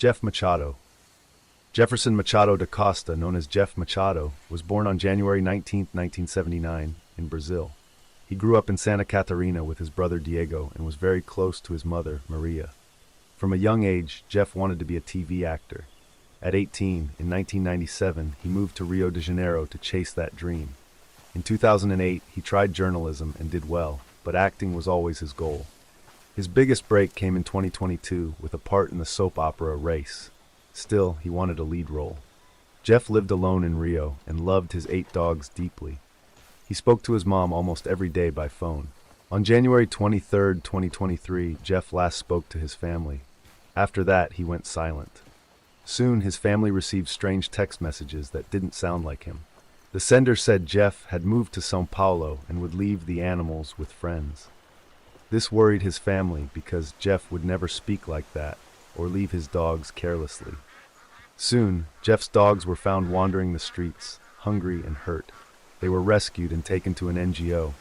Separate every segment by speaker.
Speaker 1: Jeff Machado. Jefferson Machado da Costa, known as Jeff Machado, was born on January 19, 1979, in Brazil. He grew up in Santa Catarina with his brother Diego and was very close to his mother, Maria. From a young age, Jeff wanted to be a TV actor. At 18, in 1997, he moved to Rio de Janeiro to chase that dream. In 2008, he tried journalism and did well, but acting was always his goal. His biggest break came in 2022 with a part in the soap opera Race. Still, he wanted a lead role. Jeff lived alone in Rio and loved his 8 dogs deeply. He spoke to his mom almost every day by phone. On January 23, 2023, Jeff last spoke to his family. After that, he went silent. Soon, his family received strange text messages that didn't sound like him. The sender said Jeff had moved to São Paulo and would leave the animals with friends. This worried his family because Jeff would never speak like that or leave his dogs carelessly. Soon, Jeff's dogs were found wandering the streets, hungry and hurt. They were rescued and taken to an NGO.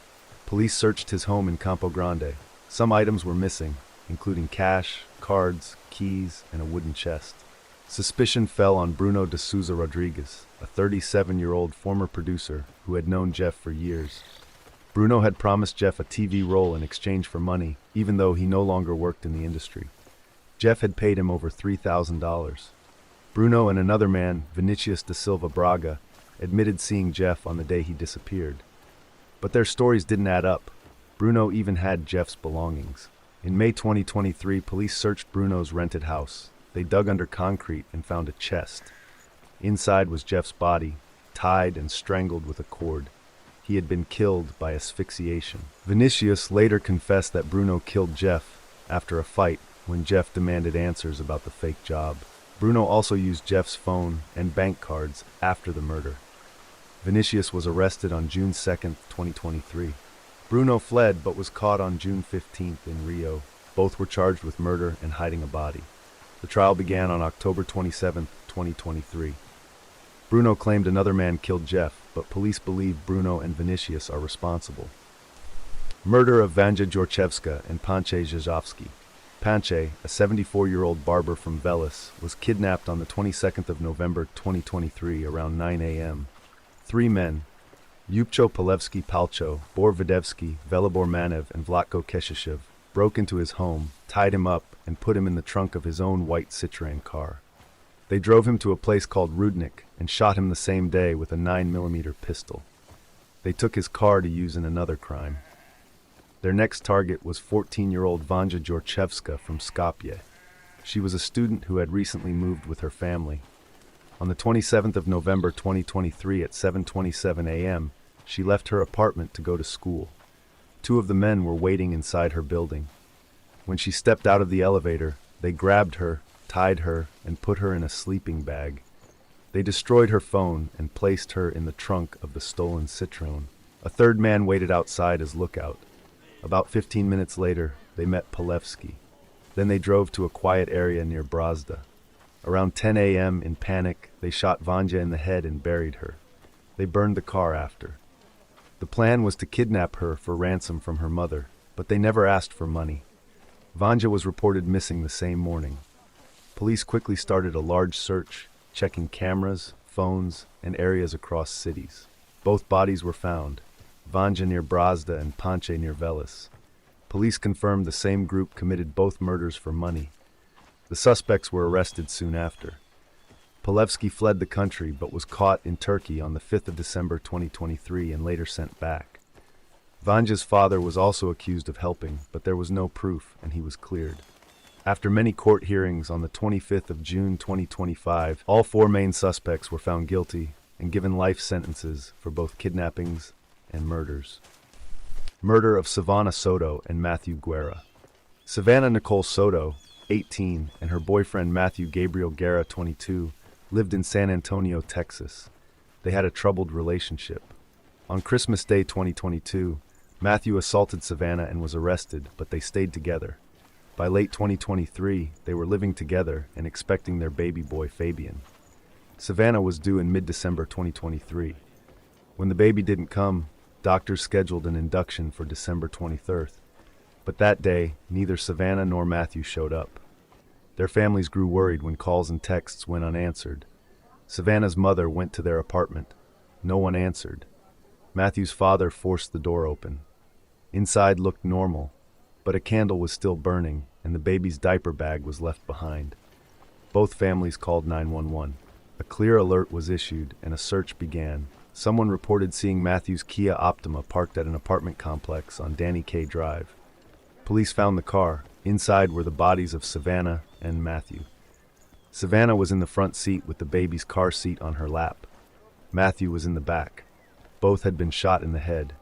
Speaker 1: Police searched his home in Campo Grande. Some items were missing, including cash, cards, keys, and a wooden chest. Suspicion fell on Bruno de Souza Rodriguez, a 37-year-old former producer who had known Jeff for years. Bruno had promised Jeff a TV role in exchange for money, even though he no longer worked in the industry. Jeff had paid him over $3,000. Bruno and another man, Vinicius da Silva Braga, admitted seeing Jeff on the day he disappeared. But their stories didn't add up. Bruno even had Jeff's belongings. In May 2023, police searched Bruno's rented house. They dug under concrete and found a chest. Inside was Jeff's body, tied and strangled with a cord. He had been killed by asphyxiation. Vinicius later confessed that Bruno killed Jeff after a fight when Jeff demanded answers about the fake job. Bruno also used Jeff's phone and bank cards after the murder. Vinicius was arrested on June 2, 2023. Bruno fled but was caught on June 15 in Rio. Both were charged with murder and hiding a body. The trial began on October 27, 2023. Bruno claimed another man killed Jeff, but police believe Bruno and Vinicius are responsible. Murder of Vanja Gjorchevska and Panche Zhezhovski. Panche, a 74-year-old barber from Veles, was kidnapped on the 22nd of November 2023 around 9 a.m. 3 men, Yupcho Polevsky Palcho, Bor Videvsky, Velibor Manev, and Vlatko Keshishev, broke into his home, tied him up, and put him in the trunk of his own white Citroën car. They drove him to a place called Rudnik and shot him the same day with a 9mm pistol. They took his car to use in another crime. Their next target was 14-year-old Vanja Gjorchevska from Skopje. She was a student who had recently moved with her family. On the 27th of November 2023 at 7:27 a.m., she left her apartment to go to school. 2 of the men were waiting inside her building. When she stepped out of the elevator, they grabbed her, tied her, and put her in a sleeping bag. They destroyed her phone and placed her in the trunk of the stolen Citroën. A 3rd man waited outside as lookout. About 15 minutes later, they met Polevsky. Then they drove to a quiet area near Brazda. Around 10 a.m., in panic, they shot Vanja in the head and buried her. They burned the car after. The plan was to kidnap her for ransom from her mother, but they never asked for money. Vanja was reported missing the same morning. Police quickly started a large search, checking cameras, phones, and areas across cities. Both bodies were found, Vanja near Brazda and Panche near Veles. Police confirmed the same group committed both murders for money. The suspects were arrested soon after. Polevsky fled the country but was caught in Turkey on the 5th of December 2023 and later sent back. Vanja's father was also accused of helping, but there was no proof and he was cleared. After many court hearings on the 25th of June 2025, all 4 main suspects were found guilty and given life sentences for both kidnappings and murders. Murder of Savanah Soto and Matthew Guerra. Savanah Nicole Soto, 18, and her boyfriend Matthew Gabriel Guerra, 22, lived in San Antonio, Texas. They had a troubled relationship. On Christmas Day 2022, Matthew assaulted Savanah and was arrested, but they stayed together. By late 2023, they were living together and expecting their baby boy Fabian. Savanah was due in mid-December 2023. When the baby didn't come, doctors scheduled an induction for December 23rd. But that day, neither Savanah nor Matthew showed up. Their families grew worried when calls and texts went unanswered. Savanah's mother went to their apartment. No one answered. Matthew's father forced the door open. Inside looked normal, but a candle was still burning and the baby's diaper bag was left behind. Both families called 911. A clear alert was issued and a search began. Someone reported seeing Matthew's Kia Optima parked at an apartment complex on Danny K. Drive. Police found the car. Inside were the bodies of Savanah and Matthew. Savanah was in the front seat with the baby's car seat on her lap. Matthew was in the back. Both had been shot in the head.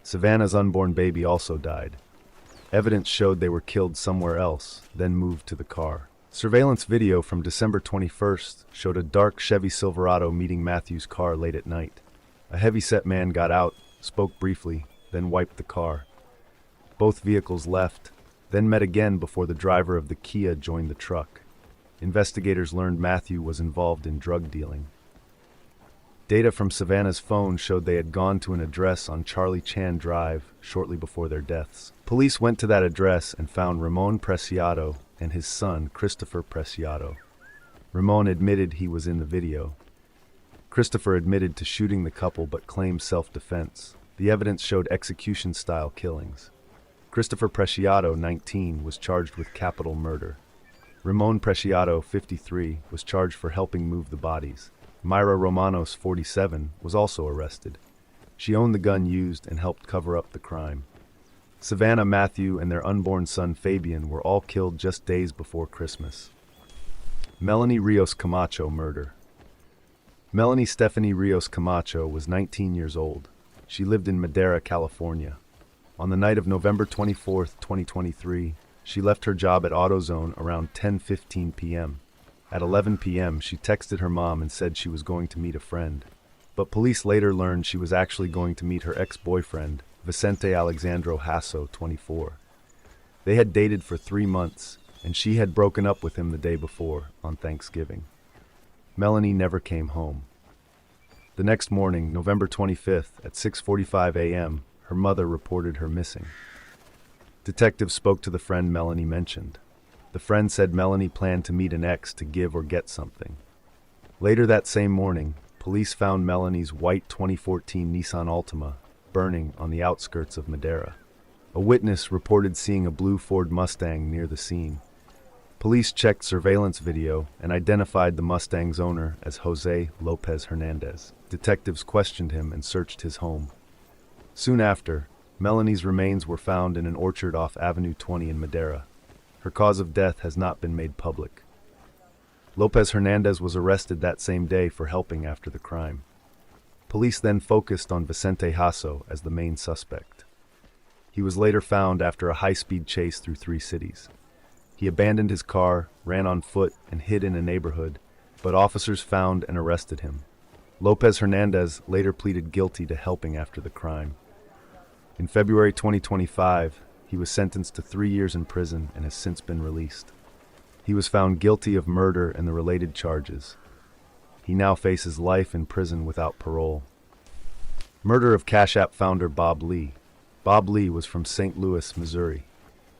Speaker 1: Savanah's unborn baby also died. Evidence showed they were killed somewhere else, then moved to the car. Surveillance video from December 21st showed a dark Chevy Silverado meeting Matthew's car late at night. A heavy-set man got out, spoke briefly, then wiped the car. Both vehicles left, then met again before the driver of the Kia joined the truck. Investigators learned Matthew was involved in drug dealing. Data from Savanah's phone showed they had gone to an address on Charlie Chan Drive shortly before their deaths. Police went to that address and found Ramon Preciado and his son, Christopher Preciado. Ramon admitted he was in the video. Christopher admitted to shooting the couple but claimed self-defense. The evidence showed execution-style killings. Christopher Preciado, 19, was charged with capital murder. Ramon Preciado, 53, was charged for helping move the bodies. Myra Romanos, 47, was also arrested. She owned the gun used and helped cover up the crime. Savanah, Matthew, and their unborn son Fabian were all killed just days before Christmas. Melanie Rios Camacho murder. Melanie Stephanie Rios Camacho was 19 years old. She lived in Madera, California. On the night of November 24, 2023, she left her job at AutoZone around 10:15 p.m. At 11 p.m., she texted her mom and said she was going to meet a friend. But police later learned she was actually going to meet her ex-boyfriend, Vicente Alexandro Hasso, 24. They had dated for 3 months, and she had broken up with him the day before, on Thanksgiving. Melanie never came home. The next morning, November 25th, at 6:45 a.m., her mother reported her missing. Detectives spoke to the friend Melanie mentioned. The friend said Melanie planned to meet an ex to give or get something. Later that same morning, police found Melanie's white 2014 Nissan Altima burning on the outskirts of Madera. A witness reported seeing a blue Ford Mustang near the scene. Police checked surveillance video and identified the Mustang's owner as Jose Lopez Hernandez. Detectives questioned him and searched his home. Soon after, Melanie's remains were found in an orchard off Avenue 20 in Madera. Her cause of death has not been made public. Lopez Hernandez was arrested that same day for helping after the crime. Police then focused on Vicente Hasso as the main suspect. He was later found after a high-speed chase through 3 cities. He abandoned his car, ran on foot, and hid in a neighborhood, but officers found and arrested him. Lopez Hernandez later pleaded guilty to helping after the crime. In February 2025, he was sentenced to 3 years in prison and has since been released. He was found guilty of murder and the related charges. He now faces life in prison without parole. Murder of Cash App founder Bob Lee. Bob Lee was from St. Louis, Missouri.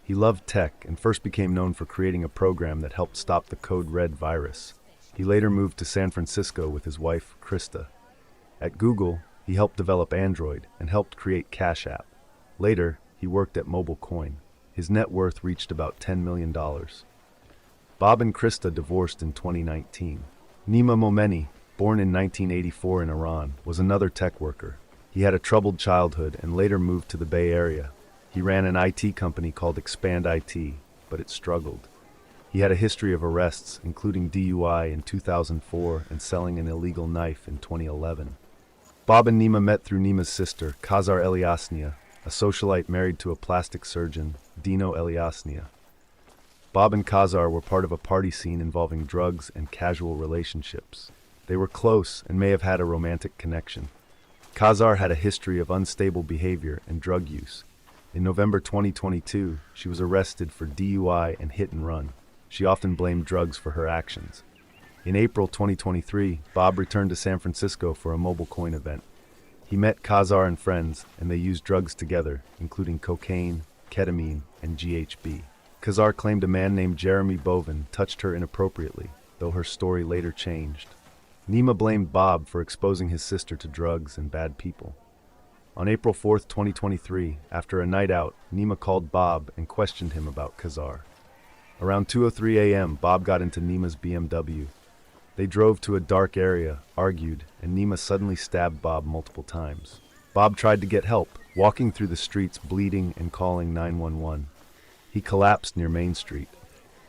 Speaker 1: He loved tech and first became known for creating a program that helped stop the Code Red virus. He later moved to San Francisco with his wife, Krista. At Google, he helped develop Android and helped create Cash App. Later, he worked at Mobile Coin. His net worth reached about $10 million. Bob and Krista divorced in 2019. Nima Momeni, born in 1984 in Iran, was another tech worker. He had a troubled childhood and later moved to the Bay Area. He ran an IT company called Expand IT, but it struggled. He had a history of arrests, including DUI in 2004 and selling an illegal knife in 2011. Bob and Nima met through Nima's sister, Kazar Eliasnia, a socialite married to a plastic surgeon, Dino Eliasnia. Bob and Kazar were part of a party scene involving drugs and casual relationships. They were close and may have had a romantic connection. Kazar had a history of unstable behavior and drug use. In November 2022, she was arrested for DUI and hit and run. She often blamed drugs for her actions. In April 2023, Bob returned to San Francisco for a Mobile Coin event. He met Kazar and friends, and they used drugs together, including cocaine, ketamine, and GHB. Khazar claimed a man named Jeremy Boven touched her inappropriately, though her story later changed. Nima blamed Bob for exposing his sister to drugs and bad people. On April 4, 2023, after a night out, Nima called Bob and questioned him about Khazar. Around 2:03 a.m., Bob got into Nima's BMW. They drove to a dark area, argued, and Nima suddenly stabbed Bob multiple times. Bob tried to get help, walking through the streets bleeding and calling 911. He collapsed near Main Street.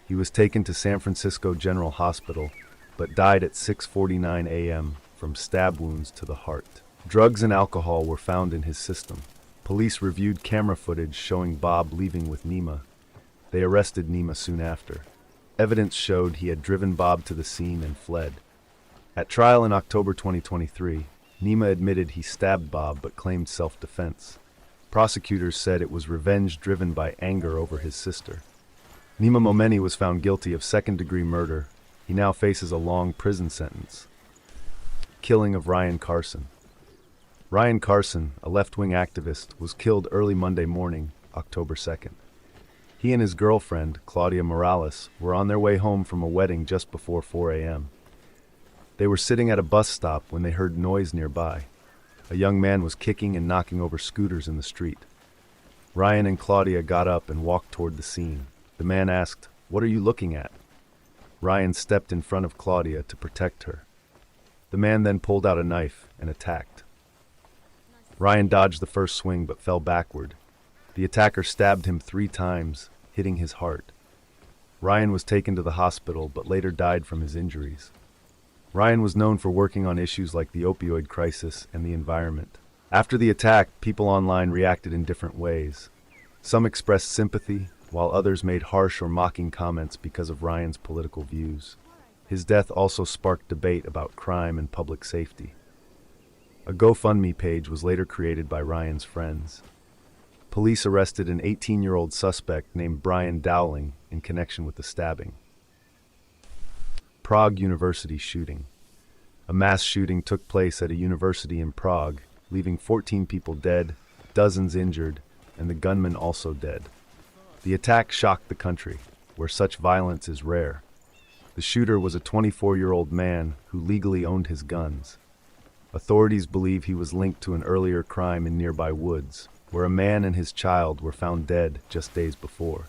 Speaker 1: He was taken to San Francisco General Hospital, but died at 6:49 a.m. from stab wounds to the heart. Drugs and alcohol were found in his system. Police reviewed camera footage showing Bob leaving with Nima. They arrested Nima soon after. Evidence showed he had driven Bob to the scene and fled. At trial in October 2023, Nima admitted he stabbed Bob but claimed self-defense. Prosecutors said it was revenge driven by anger over his sister. Nima Momeni was found guilty of second-degree murder. He now faces a long prison sentence. Killing of Ryan Carson. Ryan Carson, a left-wing activist, was killed early Monday morning, October 2nd. He and his girlfriend, Claudia Morales, were on their way home from a wedding just before 4 a.m. They were sitting at a bus stop when they heard noise nearby. A young man was kicking and knocking over scooters in the street. Ryan and Claudia got up and walked toward the scene. The man asked, "What are you looking at?" Ryan stepped in front of Claudia to protect her. The man then pulled out a knife and attacked. Ryan dodged the first swing but fell backward. The attacker stabbed him 3 times, hitting his heart. Ryan was taken to the hospital but later died from his injuries. Ryan was known for working on issues like the opioid crisis and the environment. After the attack, people online reacted in different ways. Some expressed sympathy, while others made harsh or mocking comments because of Ryan's political views. His death also sparked debate about crime and public safety. A GoFundMe page was later created by Ryan's friends. Police arrested an 18-year-old suspect named Brian Dowling in connection with the stabbing. Prague University shooting. A mass shooting took place at a university in Prague, leaving 14 people dead, dozens injured, and the gunman also dead. The attack shocked the country, where such violence is rare. The shooter was a 24-year-old man who legally owned his guns. Authorities believe he was linked to an earlier crime in nearby woods, where a man and his child were found dead just days before.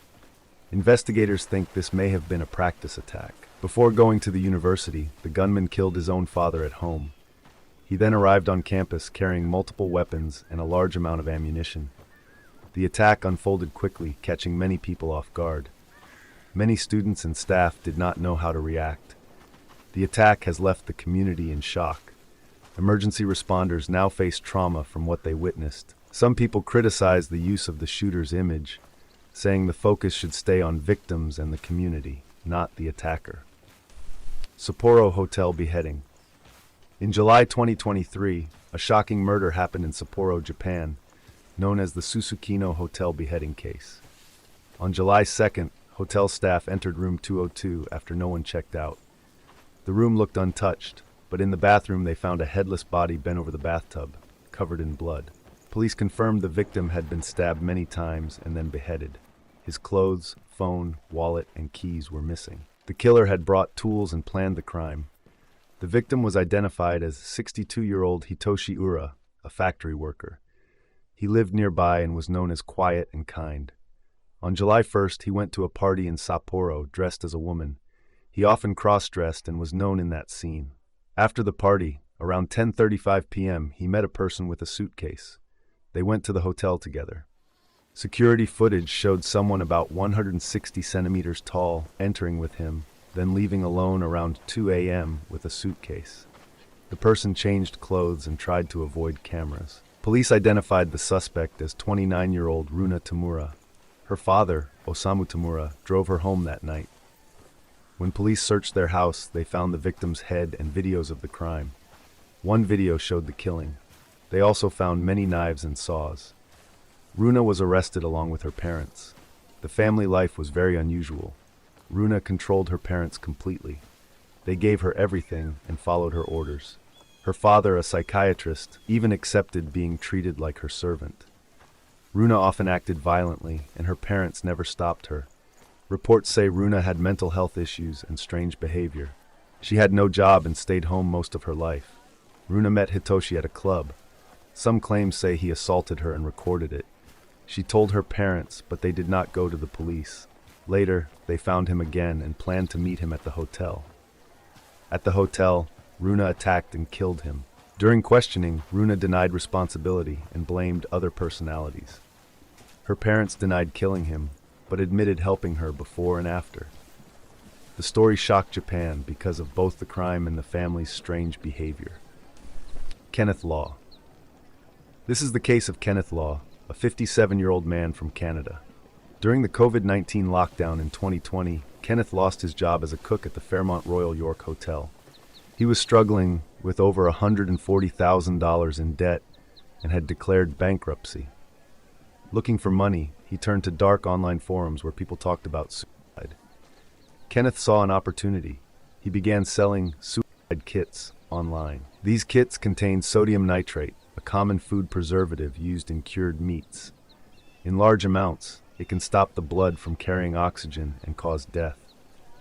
Speaker 1: Investigators think this may have been a practice attack. Before going to the university, the gunman killed his own father at home. He then arrived on campus carrying multiple weapons and a large amount of ammunition. The attack unfolded quickly, catching many people off guard. Many students and staff did not know how to react. The attack has left the community in shock. Emergency responders now face trauma from what they witnessed. Some people criticize the use of the shooter's image, saying the focus should stay on victims and the community, not the attacker. Sapporo hotel beheading. In July 2023, a shocking murder happened in Sapporo, Japan, known as the Susukino hotel beheading case. On July 2nd, hotel staff entered room 202 after no one checked out. The room looked untouched, but in the bathroom they found a headless body bent over the bathtub, covered in blood. Police confirmed the victim had been stabbed many times and then beheaded. His clothes, phone, wallet, and keys were missing. The killer had brought tools and planned the crime. The victim was identified as 62-year-old Hitoshi Ura, a factory worker. He lived nearby and was known as quiet and kind. On July 1st, he went to a party in Sapporo dressed as a woman. He often cross-dressed and was known in that scene. After the party, around 10:35 p.m., he met a person with a suitcase. They went to the hotel together. Security footage showed someone about 160 centimeters tall entering with him, then leaving alone around 2 a.m. with a suitcase. The person changed clothes and tried to avoid cameras. Police identified the suspect as 29-year-old Runa Tamura. Her father, Osamu Tamura, drove her home that night. When police searched their house, they found the victim's head and videos of the crime. One video showed the killing. They also found many knives and saws. Runa was arrested along with her parents. The family life was very unusual. Runa controlled her parents completely. They gave her everything and followed her orders. Her father, a psychiatrist, even accepted being treated like her servant. Runa often acted violently, and her parents never stopped her. Reports say Runa had mental health issues and strange behavior. She had no job and stayed home most of her life. Runa met Hitoshi at a club. Some claims say he assaulted her and recorded it. She told her parents, but they did not go to the police. Later, they found him again and planned to meet him at the hotel. At the hotel, Runa attacked and killed him. During questioning, Runa denied responsibility and blamed other personalities. Her parents denied killing him, but admitted helping her before and after. The story shocked Japan because of both the crime and the family's strange behavior. Kenneth Law. This is the case of Kenneth Law, a 57-year-old man from Canada. During the COVID-19 lockdown in 2020, Kenneth lost his job as a cook at the Fairmont Royal York Hotel. He was struggling with over $140,000 in debt and had declared bankruptcy. Looking for money, he turned to dark online forums where people talked about suicide. Kenneth saw an opportunity. He began selling suicide kits online. These kits contained sodium nitrate, a common food preservative used in cured meats. In large amounts, it can stop the blood from carrying oxygen and cause death.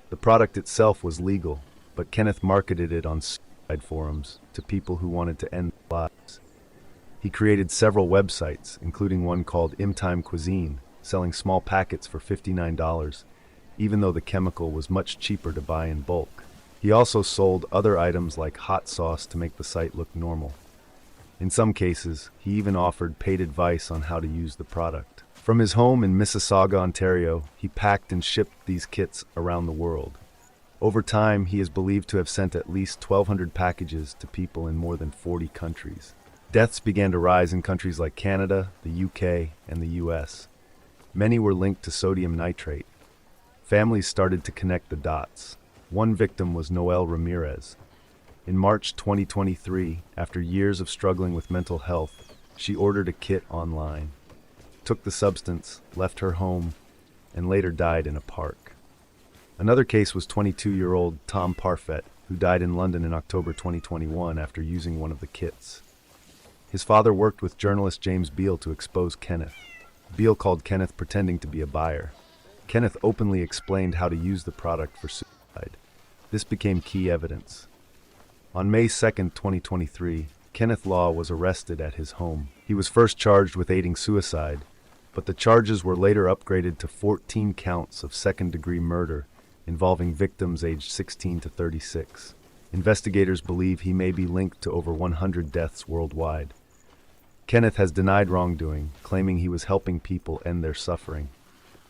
Speaker 1: The product itself was legal, but Kenneth marketed it on suicide forums to people who wanted to end their lives. He created several websites, including one called Imtime Cuisine, selling small packets for $59, even though the chemical was much cheaper to buy in bulk. He also sold other items like hot sauce to make the site look normal. In some cases, he even offered paid advice on how to use the product. From his home in Mississauga, Ontario, he packed and shipped these kits around the world. Over time, he is believed to have sent at least 1,200 packages to people in more than 40 countries. Deaths began to rise in countries like Canada, the UK, and the US. Many were linked to sodium nitrate. Families started to connect the dots. One victim was Noelle Ramirez. In March 2023, after years of struggling with mental health, she ordered a kit online, took the substance, left her home, and later died in a park. Another case was 22-year-old Tom Parfet, who died in London in October 2021 after using one of the kits. His father worked with journalist James Beale to expose Kenneth. Beale called Kenneth pretending to be a buyer. Kenneth openly explained how to use the product for suicide. This became key evidence. On May 2, 2023, Kenneth Law was arrested at his home. He was first charged with aiding suicide, but the charges were later upgraded to 14 counts of second-degree murder involving victims aged 16 to 36. Investigators believe he may be linked to over 100 deaths worldwide. Kenneth has denied wrongdoing, claiming he was helping people end their suffering.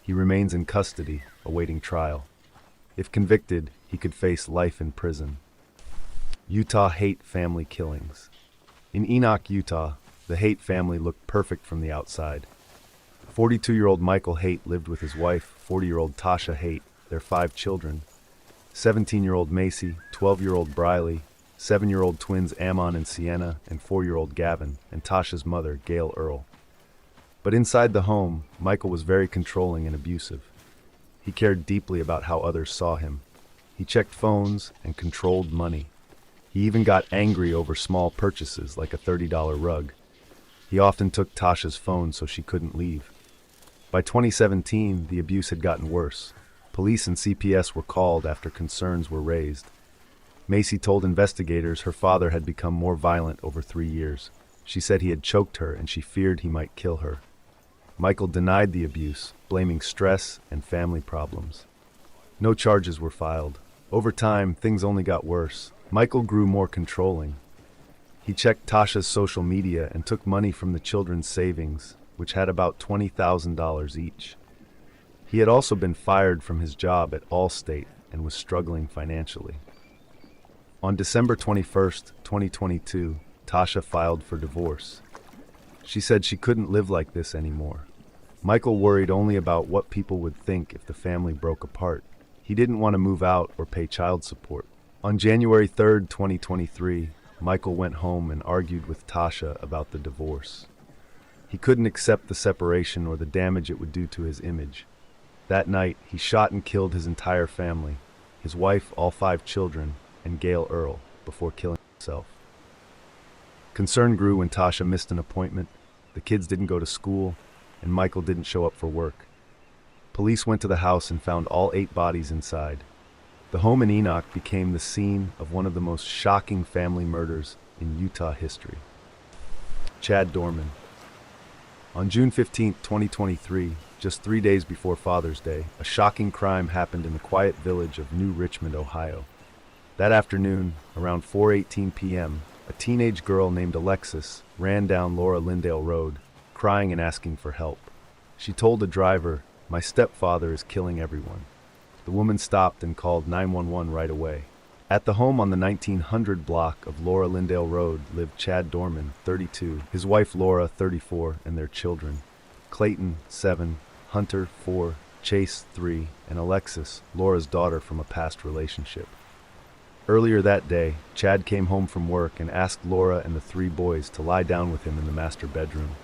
Speaker 1: He remains in custody, awaiting trial. If convicted, he could face life in prison. Utah Haight family killings. In Enoch, Utah, the Haight family looked perfect from the outside. 42-year-old Michael Haight lived with his wife, 40-year-old Tasha Haight, their 5 children, 17-year-old Macy, 12-year-old Briley, 7-year-old twins Ammon and Sienna, and 4-year-old Gavin, and Tasha's mother, Gail Earl. But inside the home, Michael was very controlling and abusive. He cared deeply about how others saw him. He checked phones and controlled money. He even got angry over small purchases like a $30 rug. He often took Tasha's phone so she couldn't leave. By 2017, the abuse had gotten worse. Police and CPS were called after concerns were raised. Macy told investigators her father had become more violent over 3 years. She said he had choked her and she feared he might kill her. Michael denied the abuse, blaming stress and family problems. No charges were filed. Over time, things only got worse. Michael grew more controlling. He checked Tasha's social media and took money from the children's savings, which had about $20,000 each. He had also been fired from his job at Allstate and was struggling financially. On December 21, 2022, Tasha filed for divorce. She said she couldn't live like this anymore. Michael worried only about what people would think if the family broke apart. He didn't want to move out or pay child support. On January 3, 2023, Michael went home and argued with Tasha about the divorce. He couldn't accept the separation or the damage it would do to his image. That night, he shot and killed his entire family, his wife, all 5 children, and Gail Earl, before killing himself. Concern grew when Tasha missed an appointment, the kids didn't go to school, and Michael didn't show up for work. Police went to the house and found all 8 bodies inside. The home in Enoch became the scene of one of the most shocking family murders in Utah history. Chad Doerman. On June 15, 2023, just 3 days before Father's Day, a shocking crime happened in the quiet village of New Richmond, Ohio. That afternoon, around 4:18 p.m., a teenage girl named Alexis ran down Laura Lindale Road, crying and asking for help. She told the driver, "My stepfather is killing everyone." The woman stopped and called 911 right away. At the home on the 1900 block of Laura Lindale Road lived Chad Doerman, 32, his wife Laura, 34, and their children. Clayton, 7, Hunter, 4, Chase, 3, and Alexis, Laura's daughter from a past relationship. Earlier that day, Chad came home from work and asked Laura and the 3 boys to lie down with him in the master bedroom.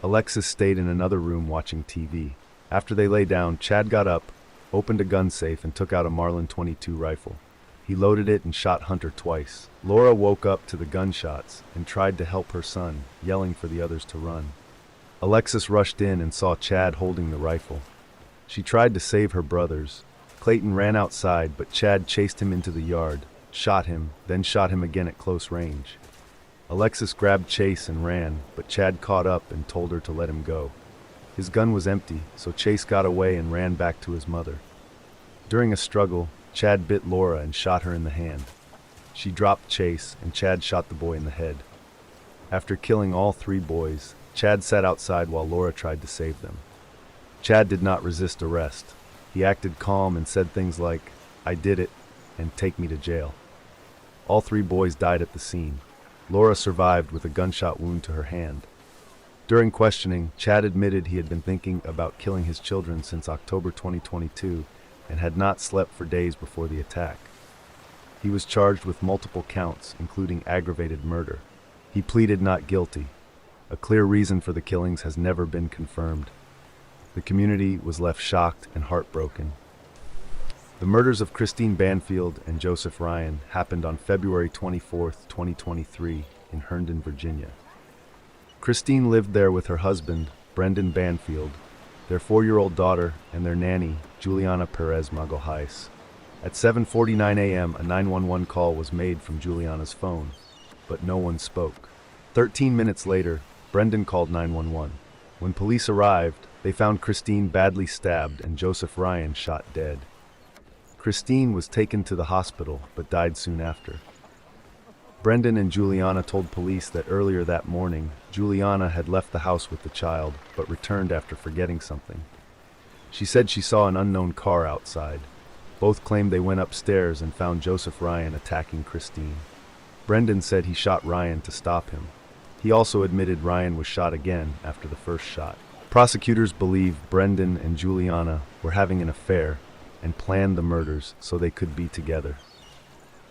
Speaker 1: Alexis stayed in another room watching TV. After they lay down, Chad got up, opened a gun safe, and took out a Marlin 22 rifle. He loaded it and shot Hunter twice. Laura woke up to the gunshots and tried to help her son, yelling for the others to run. Alexis rushed in and saw Chad holding the rifle. She tried to save her brothers. Clayton ran outside, but Chad chased him into the yard, shot him, then shot him again at close range. Alexis grabbed Chase and ran, but Chad caught up and told her to let him go. His gun was empty, so Chase got away and ran back to his mother. During a struggle, Chad bit Laura and shot her in the hand. She dropped Chase, and Chad shot the boy in the head. After killing all 3 boys, Chad sat outside while Laura tried to save them. Chad did not resist arrest. He acted calm and said things like, "I did it, and take me to jail." All 3 boys died at the scene. Laura survived with a gunshot wound to her hand. During questioning, Chad admitted he had been thinking about killing his children since October 2022 and had not slept for days before the attack. He was charged with multiple counts, including aggravated murder. He pleaded not guilty. A clear reason for the killings has never been confirmed. The community was left shocked and heartbroken. The murders of Christine Banfield and Joseph Ryan happened on February 24, 2023, in Herndon, Virginia. Christine lived there with her husband, Brendan Banfield, their 4-year-old daughter, and their nanny, Juliana Perez Magalhaes. At 7:49 a.m., a 911 call was made from Juliana's phone, but no one spoke. 13 minutes later, Brendan called 911. When police arrived, they found Christine badly stabbed and Joseph Ryan shot dead. Christine was taken to the hospital, but died soon after. Brendan and Juliana told police that earlier that morning, Juliana had left the house with the child, but returned after forgetting something. She said she saw an unknown car outside. Both claimed they went upstairs and found Joseph Ryan attacking Christine. Brendan said he shot Ryan to stop him. He also admitted Ryan was shot again after the first shot. Prosecutors believe Brendan and Juliana were having an affair and planned the murders so they could be together.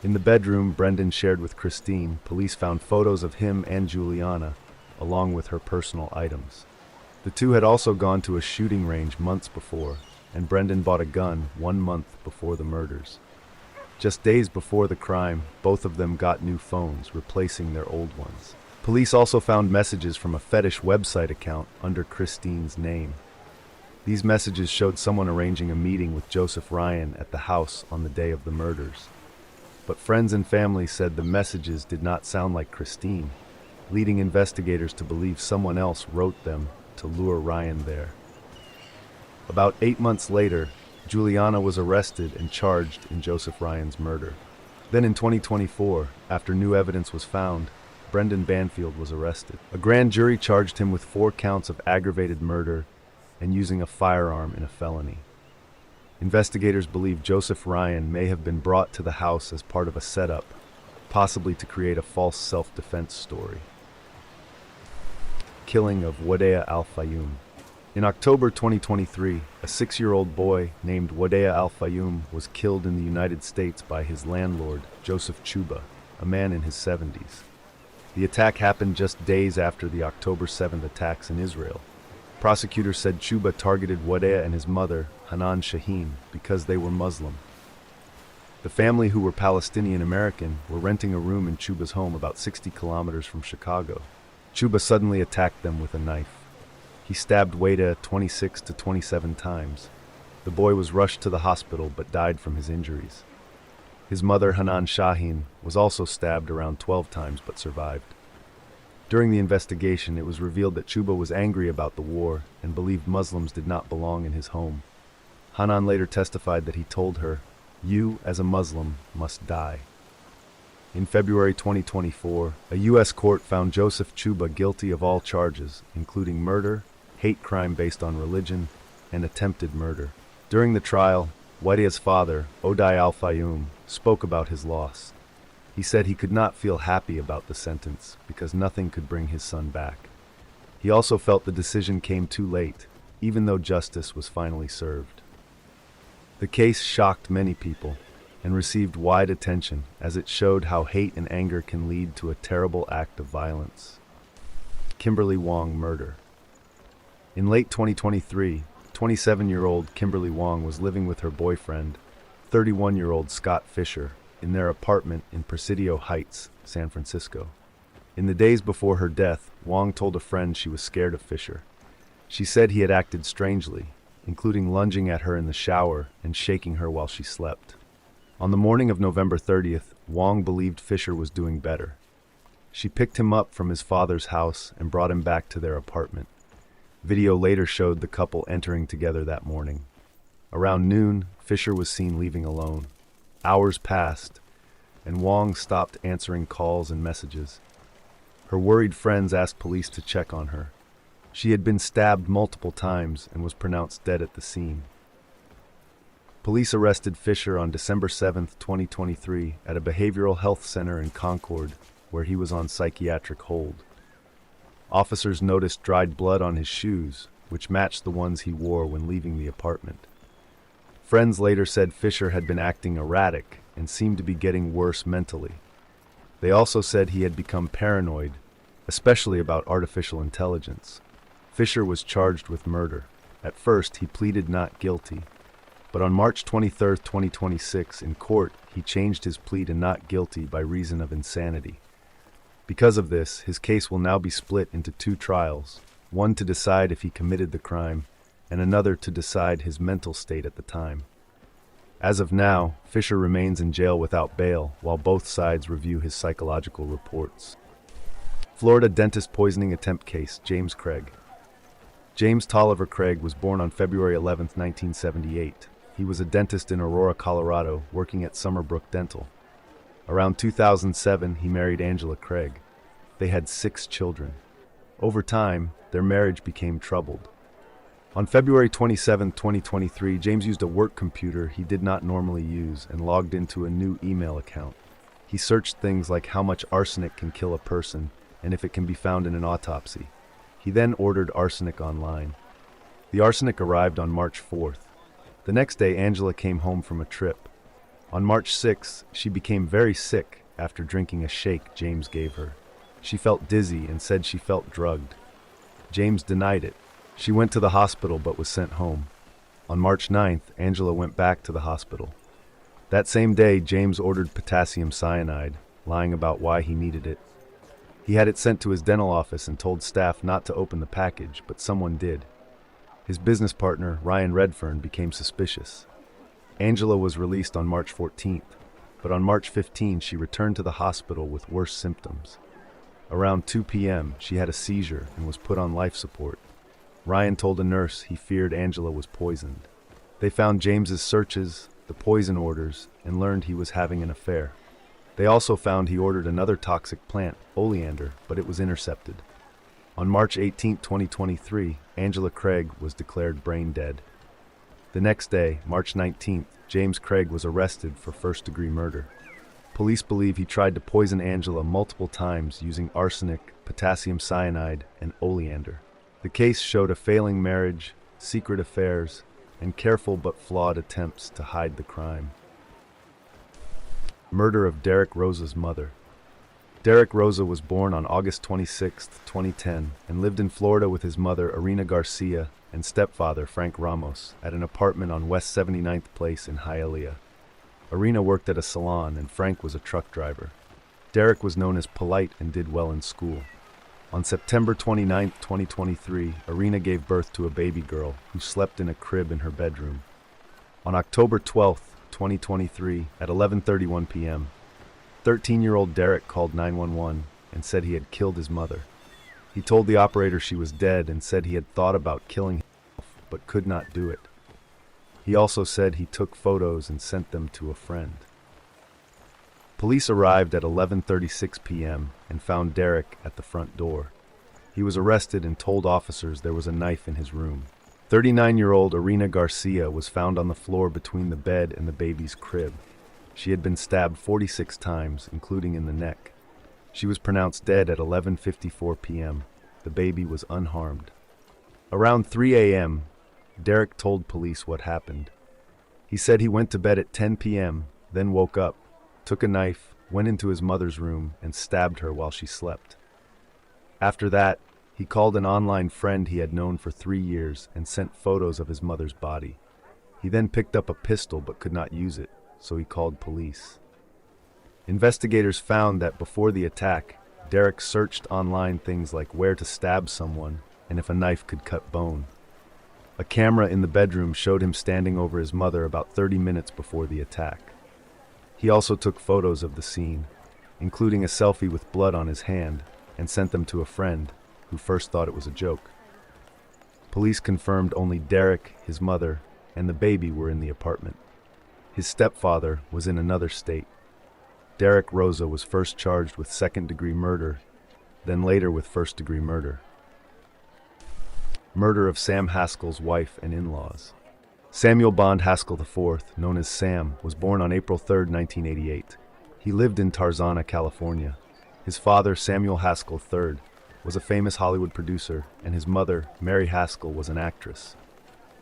Speaker 1: In the bedroom Brendan shared with Christine, police found photos of him and Juliana, along with her personal items. The two had also gone to a shooting range months before, and Brendan bought a gun 1 month before the murders. Just days before the crime, both of them got new phones, replacing their old ones. Police also found messages from a fetish website account under Christine's name. These messages showed someone arranging a meeting with Joseph Ryan at the house on the day of the murders. But friends and family said the messages did not sound like Christine, leading investigators to believe someone else wrote them to lure Ryan there. About 8 months later, Juliana was arrested and charged in Joseph Ryan's murder. Then in 2024, after new evidence was found, Brendan Banfield was arrested. A grand jury charged him with 4 counts of aggravated murder and using a firearm in a felony. Investigators believe Joseph Ryan may have been brought to the house as part of a setup, possibly to create a false self-defense story. Killing of Wadea al-Fayoume. In October 2023, a 6-year-old boy named Wadea al-Fayoume was killed in the United States by his landlord, Joseph Chuba, a man in his 70s. The attack happened just days after the October 7th attacks in Israel. Prosecutors said Chuba targeted Wadea and his mother, Hanan Shaheen, because they were Muslim. The family, who were Palestinian-American, were renting a room in Chuba's home about 60 kilometers from Chicago. Chuba suddenly attacked them with a knife. He stabbed Wadea 26 to 27 times. The boy was rushed to the hospital but died from his injuries. His mother, Hanan Shaheen, was also stabbed around 12 times but survived. During the investigation, it was revealed that Chuba was angry about the war and believed Muslims did not belong in his home. Hanan later testified that he told her, "You, as a Muslim, must die." In February 2024, a U.S. court found Joseph Chuba guilty of all charges, including murder, hate crime based on religion, and attempted murder. During the trial, Wadea's father, Odai al-Fayoume, spoke about his loss. He said he could not feel happy about the sentence because nothing could bring his son back. He also felt the decision came too late, even though justice was finally served. The case shocked many people and received wide attention as it showed how hate and anger can lead to a terrible act of violence. Kimberly Wong murder. In late 2023, 27-year-old Kimberly Wong was living with her boyfriend, 31-year-old Scott Fisher, in their apartment in Presidio Heights, San Francisco. In the days before her death, Wong told a friend she was scared of Fisher. She said he had acted strangely, including lunging at her in the shower and shaking her while she slept. On the morning of November 30th, Wong believed Fisher was doing better. She picked him up from his father's house and brought him back to their apartment. Video later showed the couple entering together that morning. Around noon, Fisher was seen leaving alone. Hours passed, and Wong stopped answering calls and messages. Her worried friends asked police to check on her. She had been stabbed multiple times and was pronounced dead at the scene. Police arrested Fisher on December 7, 2023, at a behavioral health center in Concord, where he was on psychiatric hold. Officers noticed dried blood on his shoes, which matched the ones he wore when leaving the apartment. Friends later said Fisher had been acting erratic and seemed to be getting worse mentally. They also said he had become paranoid, especially about artificial intelligence. Fisher was charged with murder. At first, he pleaded not guilty, but on March 23, 2026, in court, he changed his plea to not guilty by reason of insanity. Because of this, his case will now be split into two trials, one to decide if he committed the crime, and another to decide his mental state at the time. As of now, Fisher remains in jail without bail, while both sides review his psychological reports. Florida dentist poisoning attempt case, James Craig. James Tolliver Craig was born on February 11, 1978. He was a dentist in Aurora, Colorado, working at Summerbrook Dental. Around 2007, he married Angela Craig. They had 6 children. Over time, their marriage became troubled. On February 27, 2023, James used a work computer he did not normally use and logged into a new email account. He searched things like how much arsenic can kill a person and if it can be found in an autopsy. He then ordered arsenic online. The arsenic arrived on March 4th. The next day, Angela came home from a trip. On March 6th, she became very sick after drinking a shake James gave her. She felt dizzy and said she felt drugged. James denied it. She went to the hospital but was sent home. On March 9th, Angela went back to the hospital. That same day, James ordered potassium cyanide, lying about why he needed it. He had it sent to his dental office and told staff not to open the package, but someone did. His business partner, Ryan Redfern, became suspicious. Angela was released on March 14th, but on March 15 she returned to the hospital with worse symptoms. Around 2 p.m., she had a seizure and was put on life support. Ryan told a nurse he feared Angela was poisoned. They found James's searches, the poison orders, and learned he was having an affair. They also found he ordered another toxic plant, oleander, but it was intercepted. On March 18, 2023, Angela Craig was declared brain dead. The next day, March 19th, James Craig was arrested for first-degree murder. Police believe he tried to poison Angela multiple times using arsenic, potassium cyanide, and oleander. The case showed a failing marriage, secret affairs, and careful but flawed attempts to hide the crime. Murder of Derek Rosa's mother. Derek Rosa was born on August 26, 2010, and lived in Florida with his mother, Irina Garcia, and stepfather, Frank Ramos, at an apartment on West 79th Place in Hialeah. Irina worked at a salon, and Frank was a truck driver. Derek was known as polite and did well in school. On September 29, 2023, Irina gave birth to a baby girl who slept in a crib in her bedroom. On October 12, 2023, at 11:31 p.m., 13-year-old Derek called 911 and said he had killed his mother. He told the operator she was dead and said he had thought about killing himself but could not do it. He also said he took photos and sent them to a friend. Police arrived at 11:36 p.m. and found Derek at the front door. He was arrested and told officers there was a knife in his room. 39-year-old Irina Garcia was found on the floor between the bed and the baby's crib. She had been stabbed 46 times, including in the neck. She was pronounced dead at 11:54 p.m. The baby was unharmed. Around 3 a.m., Derek told police what happened. He said he went to bed at 10 p.m., then woke up, took a knife, went into his mother's room, and stabbed her while she slept. After that, he called an online friend he had known for 3 years and sent photos of his mother's body. He then picked up a pistol but could not use it, so he called police. Investigators found that before the attack, Derek searched online things like where to stab someone and if a knife could cut bone. A camera in the bedroom showed him standing over his mother about 30 minutes before the attack. He also took photos of the scene, including a selfie with blood on his hand, and sent them to a friend, who first thought it was a joke. Police confirmed only Derek, his mother, and the baby were in the apartment. His stepfather was in another state. Derek Rosa was first charged with second-degree murder, then later with first-degree murder. Murder of Sam Haskell's wife and in-laws. Samuel Bond Haskell IV, known as Sam, was born on April 3, 1988. He lived in Tarzana, California. His father, Samuel Haskell III, was a famous Hollywood producer, and his mother, Mary Haskell, was an actress.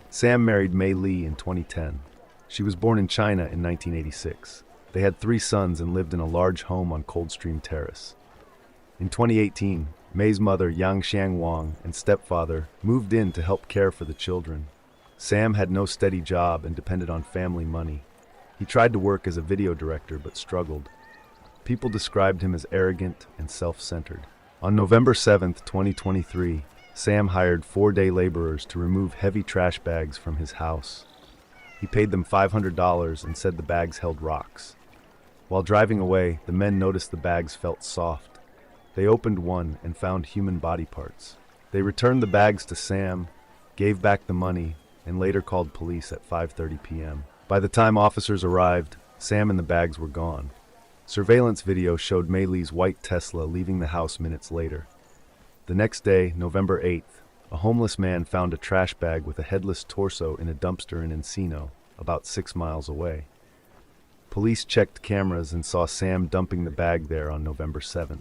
Speaker 1: Sam married Mei Lee in 2010. She was born in China in 1986. They had 3 sons and lived in a large home on Coldstream Terrace. In 2018, Mei's mother, Yang Xiang Wong, and stepfather moved in to help care for the children. Sam had no steady job and depended on family money. He tried to work as a video director but struggled. People described him as arrogant and self-centered. On November 7, 2023, Sam hired 4 day laborers to remove heavy trash bags from his house. He paid them $500 and said the bags held rocks. While driving away, the men noticed the bags felt soft. They opened one and found human body parts. They returned the bags to Sam, gave back the money, and later called police at 5:30 p.m. By the time officers arrived, Sam and the bags were gone. Surveillance video showed Mei Lee's white Tesla leaving the house minutes later. The next day, November 8th, a homeless man found a trash bag with a headless torso in a dumpster in Encino, about 6 miles away. Police checked cameras and saw Sam dumping the bag there on November 7th.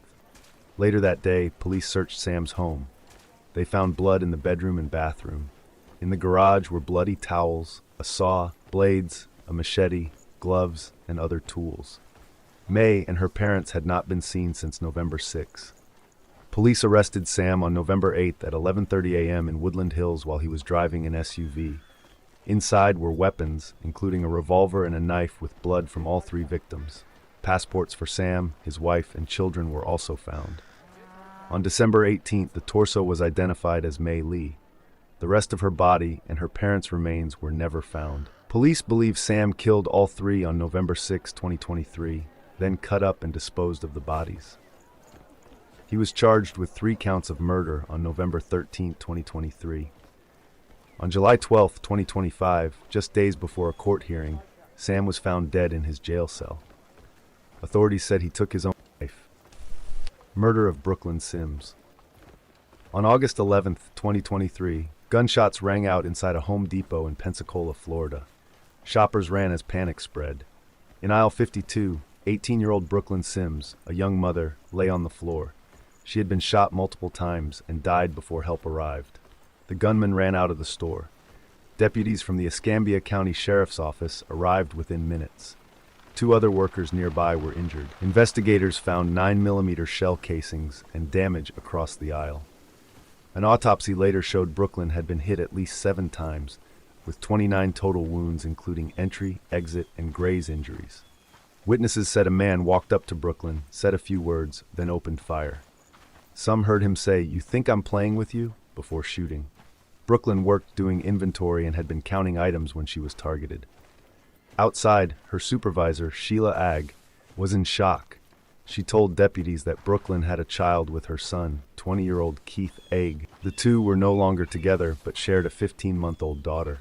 Speaker 1: Later that day, police searched Sam's home. They found blood in the bedroom and bathroom. In the garage were bloody towels, a saw, blades, a machete, gloves, and other tools. Mei and her parents had not been seen since November 6. Police arrested Sam on November 8th at 11:30 a.m. in Woodland Hills while he was driving an SUV. Inside were weapons, including a revolver and a knife with blood from all 3 victims. Passports for Sam, his wife, and children were also found. On December 18th, the torso was identified as Mei Lee. The rest of her body and her parents' remains were never found. Police believe Sam killed all 3 on November 6, 2023, then cut up and disposed of the bodies. He was charged with 3 counts of murder on November 13, 2023. On July 12, 2025, just days before a court hearing, Sam was found dead in his jail cell. Authorities said he took his own life. Murder of Brooklyn Sims. On August 11, 2023, gunshots rang out inside a Home Depot in Pensacola, Florida. Shoppers ran as panic spread. In aisle 52, 18-year-old Brooklyn Sims, a young mother, lay on the floor. She had been shot multiple times and died before help arrived. The gunman ran out of the store. Deputies from the Escambia County Sheriff's Office arrived within minutes. 2 other workers nearby were injured. Investigators found 9mm shell casings and damage across the aisle. An autopsy later showed Brooklyn had been hit at least 7 times, with 29 total wounds including entry, exit, and graze injuries. Witnesses said a man walked up to Brooklyn, said a few words, then opened fire. Some heard him say, "You think I'm playing with you?" before shooting. Brooklyn worked doing inventory and had been counting items when she was targeted. Outside, her supervisor, Sheila Agg, was in shock. She told deputies that Brooklyn had a child with her son, 20-year-old Keith Agg. The two were no longer together, but shared a 15-month-old daughter.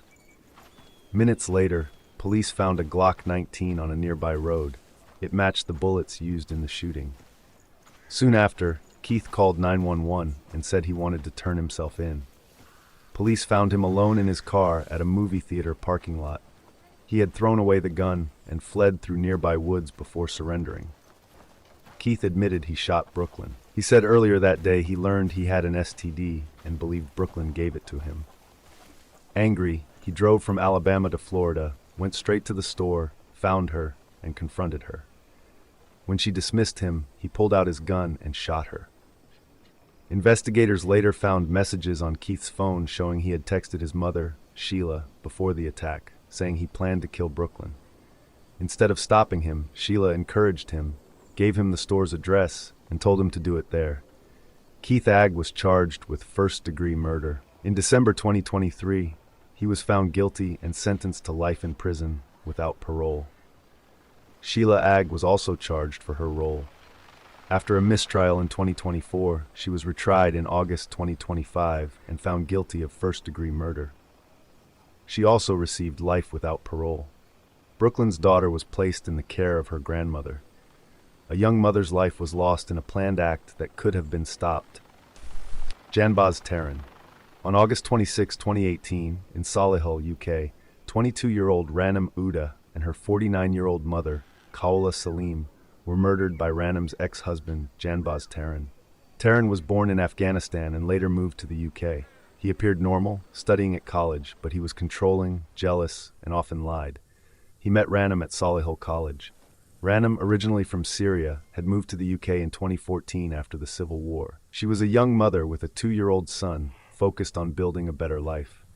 Speaker 1: Minutes later, police found a Glock 19 on a nearby road. It matched the bullets used in the shooting. Soon after, Keith called 911 and said he wanted to turn himself in. Police found him alone in his car at a movie theater parking lot. He had thrown away the gun and fled through nearby woods before surrendering. Keith admitted he shot Brooklyn. He said earlier that day he learned he had an STD and believed Brooklyn gave it to him. Angry, he drove from Alabama to Florida, went straight to the store, found her, and confronted her. When she dismissed him, he pulled out his gun and shot her. Investigators later found messages on Keith's phone showing he had texted his mother, Sheila, before the attack, saying he planned to kill Brooklyn. Instead of stopping him, Sheila encouraged him, gave him the store's address, and told him to do it there. Keith Agg was charged with first-degree murder. In December 2023, he was found guilty and sentenced to life in prison without parole. Sheila Agg was also charged for her role. After a mistrial in 2024, she was retried in August 2025 and found guilty of first-degree murder. She also received life without parole. Brooklyn's daughter was placed in the care of her grandmother. A young mother's life was lost in a planned act that could have been stopped. Janbaz Tarin. On August 26, 2018, in Solihull, UK, 22-year-old Ranam Uda and her 49-year-old mother, Kaula Salim, were murdered by Ranam's ex-husband, Janbaz Tarin. Tarin was born in Afghanistan and later moved to the UK. He appeared normal, studying at college, but he was controlling, jealous, and often lied. He met Ranam at Solihull College. Ranam, originally from Syria, had moved to the UK in 2014 after the Civil War. She was a young mother with a 2-year-old son, focused on building a better life.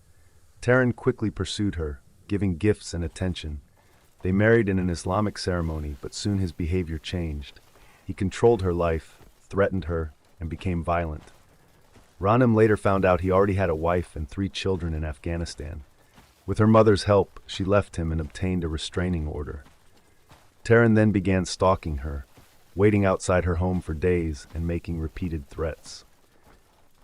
Speaker 1: Tarin quickly pursued her, giving gifts and attention. They married in an Islamic ceremony, but soon his behavior changed. He controlled her life, threatened her, and became violent. Ranam later found out he already had a wife and 3 children in Afghanistan. With her mother's help, she left him and obtained a restraining order. Tarin then began stalking her, waiting outside her home for days and making repeated threats.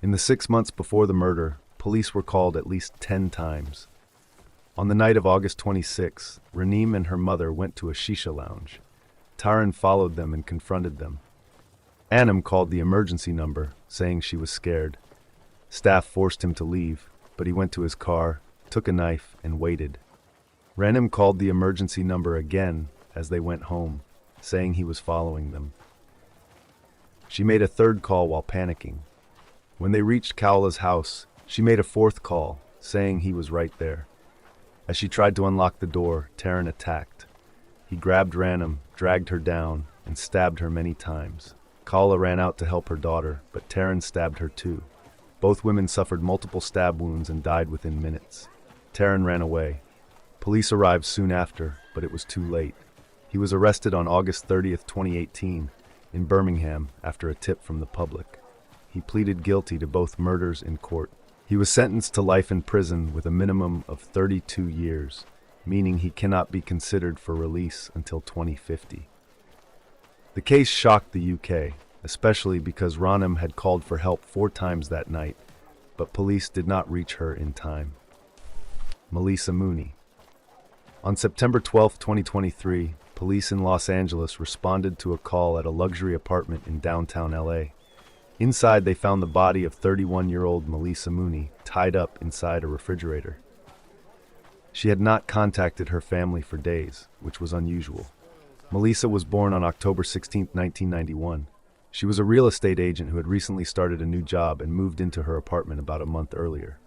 Speaker 1: In the 6 months before the murder, police were called at least 10 times. On the night of August 26, Raneem and her mother went to a shisha lounge. Tarin followed them and confronted them. Anam called the emergency number, saying she was scared. Staff forced him to leave, but he went to his car, took a knife, and waited. Raneem called the emergency number again as they went home, saying he was following them. She made a 3rd call while panicking. When they reached Kaula's house, she made a 4th call, saying he was right there. As she tried to unlock the door, Tarin attacked. He grabbed Raneem, dragged her down, and stabbed her many times. Kaula ran out to help her daughter, but Tarin stabbed her too. Both women suffered multiple stab wounds and died within minutes. Tarin ran away. Police arrived soon after, but it was too late. He was arrested on August 30, 2018, in Birmingham after a tip from the public. He pleaded guilty to both murders in court. He was sentenced to life in prison with a minimum of 32 years, meaning he cannot be considered for release until 2050. The case shocked the UK, especially because Raneem had called for help 4 times that night, but police did not reach her in time. Maleesa Mooney. On September 12, 2023, police in Los Angeles responded to a call at a luxury apartment in downtown LA. Inside, they found the body of 31-year-old Maleesa Mooney tied up inside a refrigerator. She had not contacted her family for days, which was unusual. Maleesa was born on October 16, 1991. She was a real estate agent who had recently started a new job and moved into her apartment about a month earlier.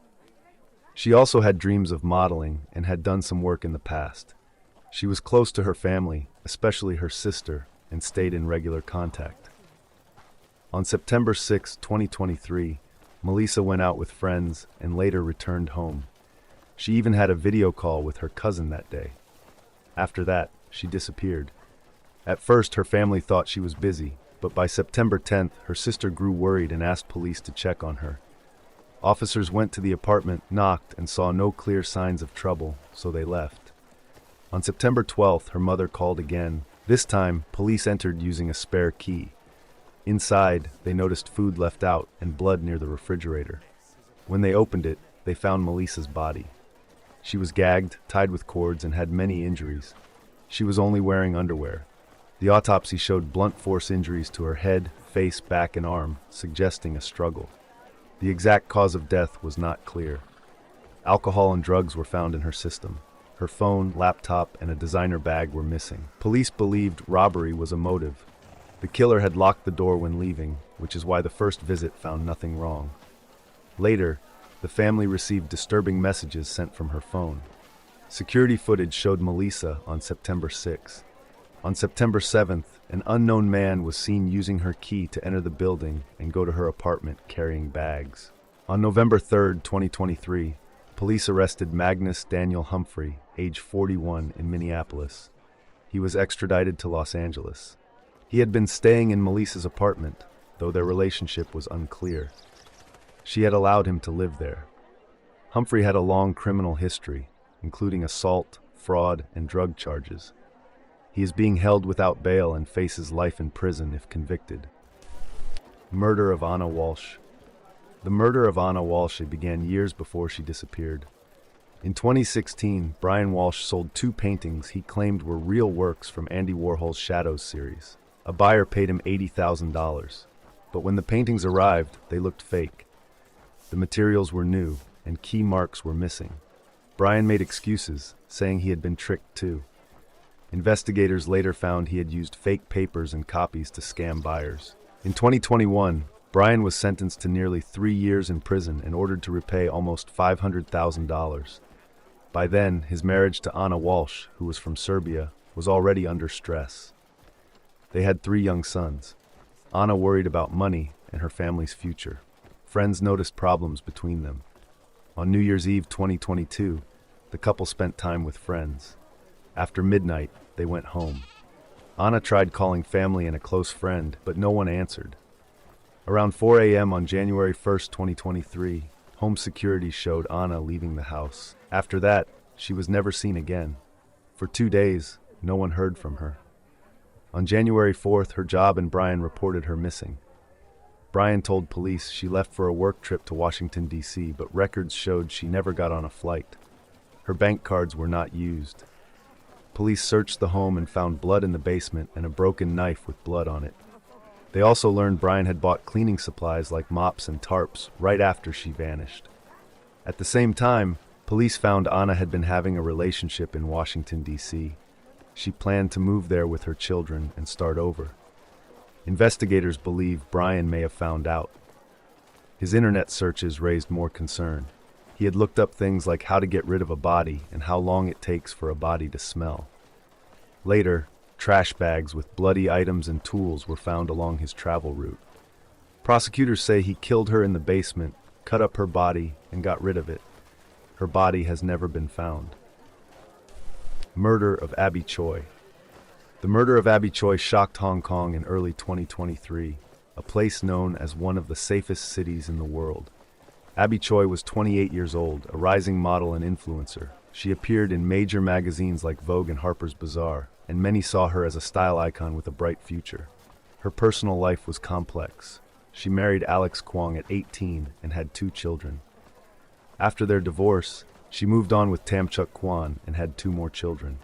Speaker 1: She also had dreams of modeling and had done some work in the past. She was close to her family, especially her sister, and stayed in regular contact. On September 6, 2023, Maleesa went out with friends and later returned home. She even had a video call with her cousin that day. After that, she disappeared. At first, her family thought she was busy, but by September 10th, her sister grew worried and asked police to check on her. Officers went to the apartment, knocked, and saw no clear signs of trouble, so they left. On September 12th, her mother called again. This time, police entered using a spare key. Inside, they noticed food left out and blood near the refrigerator. When they opened it, they found Maleesa's body. She was gagged, tied with cords, and had many injuries. She was only wearing underwear. The autopsy showed blunt force injuries to her head, face, back, and arm, suggesting a struggle. The exact cause of death was not clear. Alcohol and drugs were found in her system. Her phone, laptop, and a designer bag were missing. Police believed robbery was a motive. The killer had locked the door when leaving, which is why the first visit found nothing wrong. Later, the family received disturbing messages sent from her phone. Security footage showed Maleesa on September 6. On September 7th, an unknown man was seen using her key to enter the building and go to her apartment carrying bags. On November 3, 2023, police arrested Magnus Daniel Humphrey, age 41, in Minneapolis. He was extradited to Los Angeles. He had been staying in Maleesa's apartment, though their relationship was unclear. She had allowed him to live there. Humphrey had a long criminal history, including assault, fraud, and drug charges. He is being held without bail and faces life in prison if convicted. Murder of Ana Walshe. The murder of Ana Walshe began years before she disappeared. In 2016, Brian Walsh sold 2 paintings he claimed were real works from Andy Warhol's Shadows series. A buyer paid him $80,000, but when the paintings arrived, they looked fake. The materials were new, and key marks were missing. Brian made excuses, saying he had been tricked too. Investigators later found he had used fake papers and copies to scam buyers. In 2021, Brian was sentenced to nearly 3 years in prison and ordered to repay almost $500,000. By then, his marriage to Ana Walshe, who was from Serbia, was already under stress. They had 3 young sons. Ana worried about money and her family's future. Friends noticed problems between them. On New Year's Eve 2022, the couple spent time with friends. After midnight, they went home. Ana tried calling family and a close friend, but no one answered. Around 4 a.m. on January 1, 2023, home security showed Ana leaving the house. After that, she was never seen again. For 2 days, no one heard from her. On January 4th, her job and Brian reported her missing. Brian told police she left for a work trip to Washington, D.C., but records showed she never got on a flight. Her bank cards were not used. Police searched the home and found blood in the basement and a broken knife with blood on it. They also learned Brian had bought cleaning supplies like mops and tarps right after she vanished. At the same time, police found Ana had been having a relationship in Washington, D.C. She planned to move there with her children and start over. Investigators believe Brian may have found out. His internet searches raised more concern. He had looked up things like how to get rid of a body and how long it takes for a body to smell. Later, trash bags with bloody items and tools were found along his travel route. Prosecutors say he killed her in the basement, cut up her body, and got rid of it. Her body has never been found. Murder of Abby Choi. The murder of Abby Choi shocked Hong Kong in early 2023, a place known as one of the safest cities in the world. Abby Choi was 28 years old, a rising model and influencer. She appeared in major magazines like Vogue and Harper's Bazaar, and many saw her as a style icon with a bright future. Her personal life was complex. She married Alex Kwong at 18 and had 2 children. After their divorce, she moved on with Tam Chuk Kwan and had 2 more children.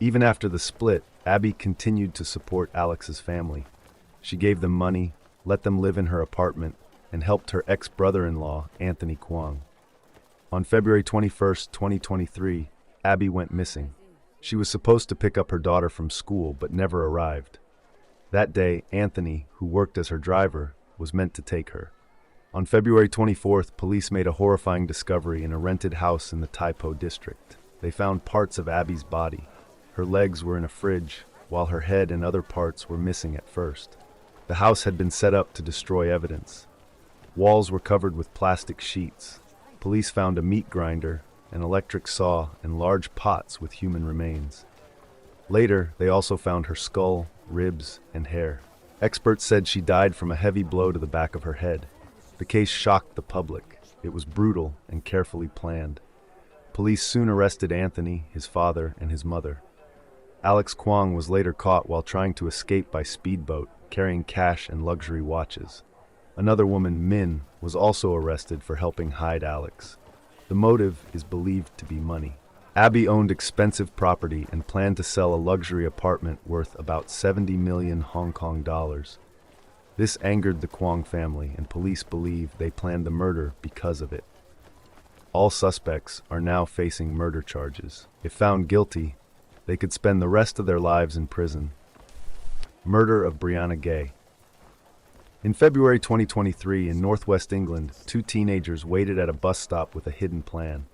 Speaker 1: Even after the split, Abby continued to support Alex's family. She gave them money, let them live in her apartment, and helped her ex-brother-in-law, Anthony Kwong. On February 21, 2023, Abby went missing. She was supposed to pick up her daughter from school, but never arrived. That day, Anthony, who worked as her driver, was meant to take her. On February 24th, police made a horrifying discovery in a rented house in the Tai Po district. They found parts of Abby's body. Her legs were in a fridge, while her head and other parts were missing at first. The house had been set up to destroy evidence. Walls were covered with plastic sheets. Police found a meat grinder, an electric saw, and large pots with human remains. Later, they also found her skull, ribs, and hair. Experts said she died from a heavy blow to the back of her head. The case shocked the public. It was brutal and carefully planned. Police soon arrested Anthony, his father, and his mother. Alex Kwong was later caught while trying to escape by speedboat, carrying cash and luxury watches. Another woman, Min, was also arrested for helping hide Alex. The motive is believed to be money. Abby owned expensive property and planned to sell a luxury apartment worth about 70 million Hong Kong dollars. This angered the Kwong family, and police believe they planned the murder because of it. All suspects are now facing murder charges. If found guilty, they could spend the rest of their lives in prison. Murder of Brianna Ghey. In February 2023, in northwest England, two teenagers waited at a bus stop with a hidden plan.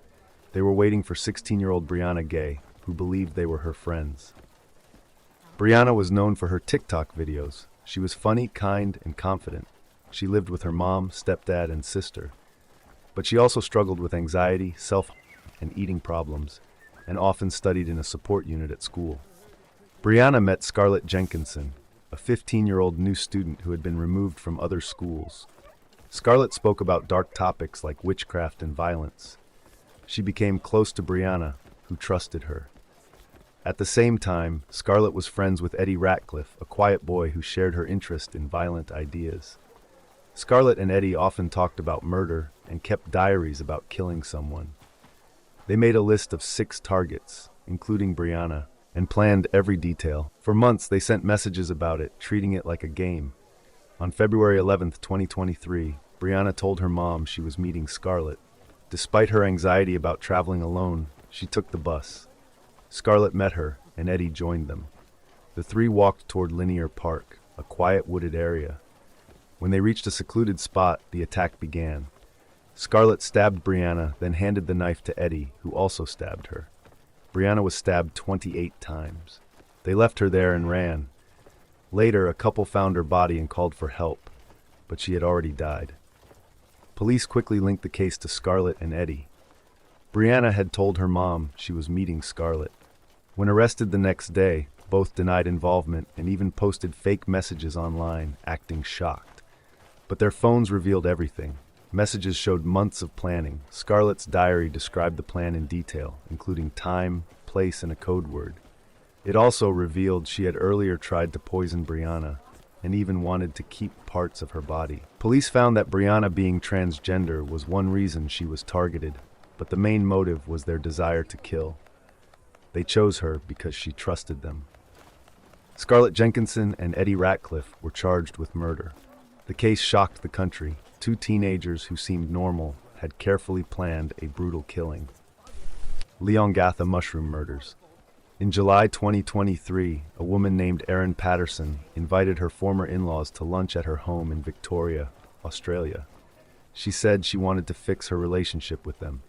Speaker 1: They were waiting for 16-year-old Brianna Ghey, who believed they were her friends. Brianna was known for her TikTok videos. She was funny, kind, and confident. She lived with her mom, stepdad, and sister. But she also struggled with anxiety, self-harm, and eating problems, and often studied in a support unit at school. Brianna met Scarlett Jenkinson, a 15-year-old new student who had been removed from other schools. Scarlett spoke about dark topics like witchcraft and violence. She became close to Brianna, who trusted her. At the same time, Scarlett was friends with Eddie Ratcliffe, a quiet boy who shared her interest in violent ideas. Scarlett and Eddie often talked about murder and kept diaries about killing someone. They made a list of 6 targets, including Brianna, and planned every detail. For months, they sent messages about it, treating it like a game. On February 11, 2023, Brianna told her mom she was meeting Scarlett. Despite her anxiety about traveling alone, she took the bus. Scarlett met her, and Eddie joined them. The three walked toward Linear Park, a quiet wooded area. When they reached a secluded spot, the attack began. Scarlett stabbed Brianna, then handed the knife to Eddie, who also stabbed her. Brianna was stabbed 28 times. They left her there and ran. Later, a couple found her body and called for help, but she had already died. Police quickly linked the case to Scarlett and Eddie. Brianna had told her mom she was meeting Scarlett. When arrested the next day, both denied involvement and even posted fake messages online, acting shocked. But their phones revealed everything. Messages showed months of planning. Scarlett's diary described the plan in detail, including time, place, and a code word. It also revealed she had earlier tried to poison Brianna and even wanted to keep parts of her body. Police found that Brianna being transgender was one reason she was targeted, but the main motive was their desire to kill. They chose her because she trusted them. Scarlett Jenkinson and Eddie Ratcliffe were charged with murder. The case shocked the country. Two teenagers who seemed normal had carefully planned a brutal killing. Leongatha mushroom murders. In July 2023, a woman named Erin Patterson invited her former in-laws to lunch at her home in Victoria, Australia. She said she wanted to fix her relationship with them.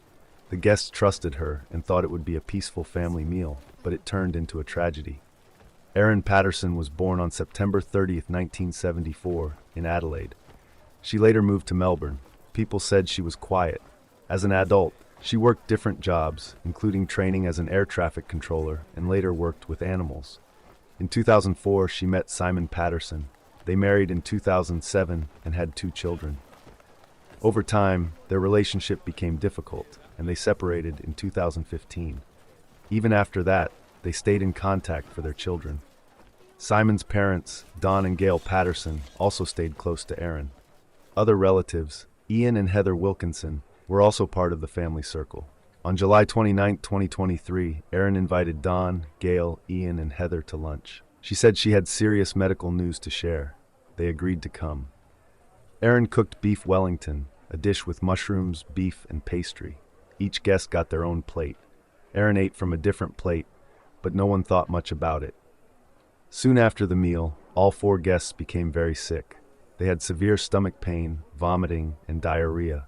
Speaker 1: The guests trusted her and thought it would be a peaceful family meal, but it turned into a tragedy. Erin Patterson was born on September 30, 1974, in Adelaide. She later moved to Melbourne. People said she was quiet. As an adult, she worked different jobs, including training as an air traffic controller, and later worked with animals. In 2004, she met Simon Patterson. They married in 2007 and had 2 children. Over time, their relationship became difficult, and they separated in 2015. Even after that, they stayed in contact for their children. Simon's parents, Don and Gail Patterson, also stayed close to Erin. Other relatives, Ian and Heather Wilkinson, were also part of the family circle. On July 29, 2023, Erin invited Don, Gail, Ian, and Heather to lunch. She said she had serious medical news to share. They agreed to come. Erin cooked beef Wellington, a dish with mushrooms, beef, and pastry. Each guest got their own plate. Erin ate from a different plate, but no one thought much about it. Soon after the meal, all 4 guests became very sick. They had severe stomach pain, vomiting, and diarrhea.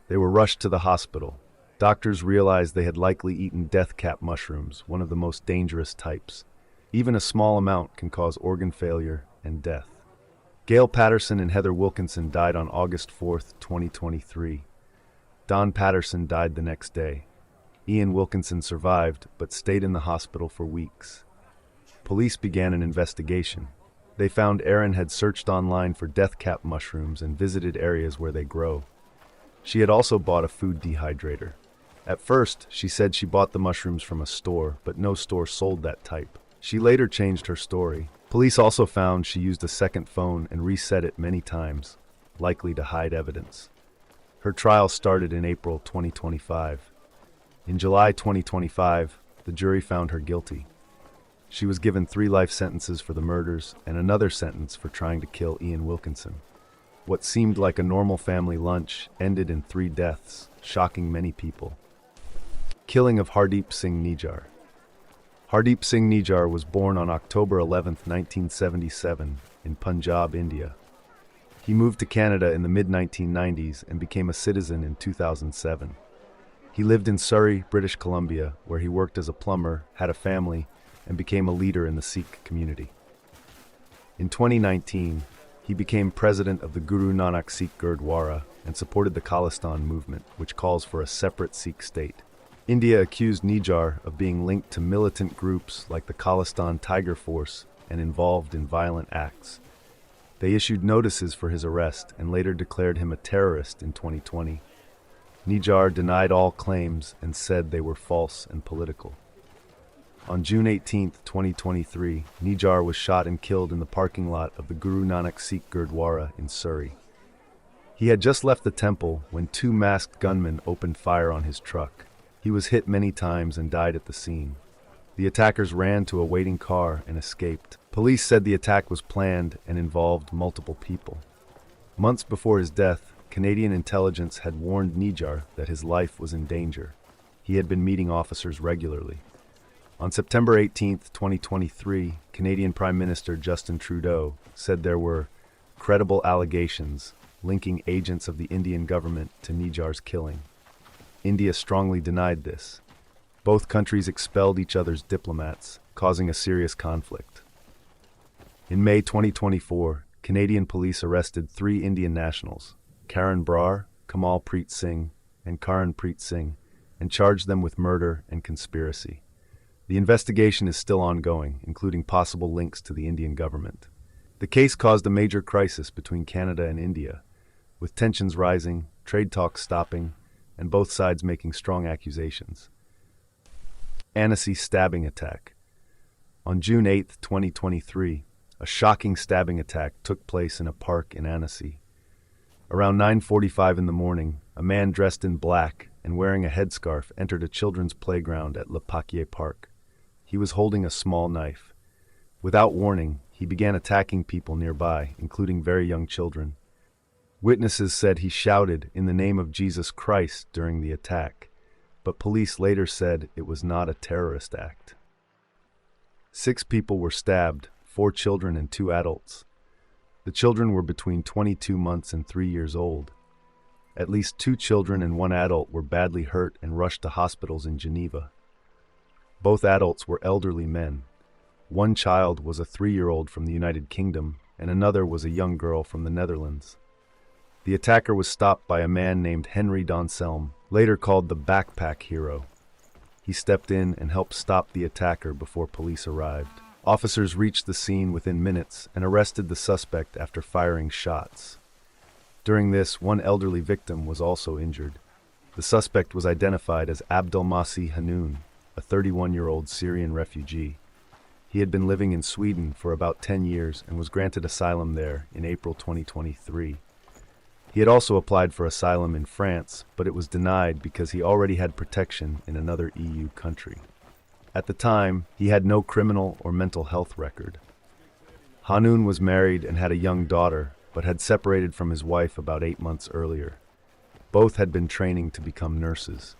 Speaker 1: They were rushed to the hospital. Doctors realized they had likely eaten death cap mushrooms, one of the most dangerous types. Even a small amount can cause organ failure and death. Gail Patterson and Heather Wilkinson died on August 4, 2023. Don Patterson died the next day. Ian Wilkinson survived, but stayed in the hospital for weeks. Police began an investigation. They found Erin had searched online for death cap mushrooms and visited areas where they grow. She had also bought a food dehydrator. At first, she said she bought the mushrooms from a store, but no store sold that type. She later changed her story. Police also found she used a second phone and reset it many times, likely to hide evidence. Her trial started in April 2025. In July 2025, the jury found her guilty. She was given 3 life sentences for the murders and another sentence for trying to kill Ian Wilkinson. What seemed like a normal family lunch ended in 3 deaths, shocking many people. Killing of Hardeep Singh Nijjar. Hardeep Singh Nijjar was born on October 11, 1977, in Punjab, India. He moved to Canada in the mid-1990s and became a citizen in 2007. He lived in Surrey, British Columbia, where he worked as a plumber, had a family, and became a leader in the Sikh community. In 2019, he became president of the Guru Nanak Sikh Gurdwara and supported the Khalistan movement, which calls for a separate Sikh state. India accused Nijjar of being linked to militant groups like the Khalistan Tiger Force and involved in violent acts. They issued notices for his arrest and later declared him a terrorist in 2020. Nijjar denied all claims and said they were false and political. On June 18, 2023, Nijjar was shot and killed in the parking lot of the Guru Nanak Sikh Gurdwara in Surrey. He had just left the temple when 2 masked gunmen opened fire on his truck. He was hit many times and died at the scene. The attackers ran to a waiting car and escaped. Police said the attack was planned and involved multiple people. Months before his death, Canadian intelligence had warned Nijjar that his life was in danger. He had been meeting officers regularly. On September 18, 2023, Canadian Prime Minister Justin Trudeau said there were credible allegations linking agents of the Indian government to Nijjar's killing. India strongly denied this. Both countries expelled each other's diplomats, causing a serious conflict. In May 2024, Canadian police arrested 3 Indian nationals, Karan Brar, Kamal Preet Singh, and Karan Preet Singh, and charged them with murder and conspiracy. The investigation is still ongoing, including possible links to the Indian government. The case caused a major crisis between Canada and India, with tensions rising, trade talks stopping, and both sides making strong accusations. Annecy stabbing attack. On June 8, 2023, a shocking stabbing attack took place in a park in Annecy. Around 9:45 in the morning, a man dressed in black and wearing a headscarf entered a children's playground at Le Paquier Park. He was holding a small knife. Without warning, he began attacking people nearby, including very young children. Witnesses said he shouted in the name of Jesus Christ during the attack, but police later said it was not a terrorist act. 6 people were stabbed, 4 children and 2 adults. The children were between 22 months and 3 years old. At least 2 children and 1 adult were badly hurt and rushed to hospitals in Geneva. Both adults were elderly men. 1 child was a 3-year-old from the United Kingdom, and another was a young girl from the Netherlands. The attacker was stopped by a man named Henry Donselm, later called the Backpack Hero. He stepped in and helped stop the attacker before police arrived. Officers reached the scene within minutes and arrested the suspect after firing shots. During this, 1 elderly victim was also injured. The suspect was identified as Abdelmasih Hanoun, a 31-year-old Syrian refugee. He had been living in Sweden for about 10 years and was granted asylum there in April 2023. He had also applied for asylum in France, but it was denied because he already had protection in another EU country. At the time, he had no criminal or mental health record. Hanoun was married and had a young daughter, but had separated from his wife about 8 months earlier. Both had been training to become nurses.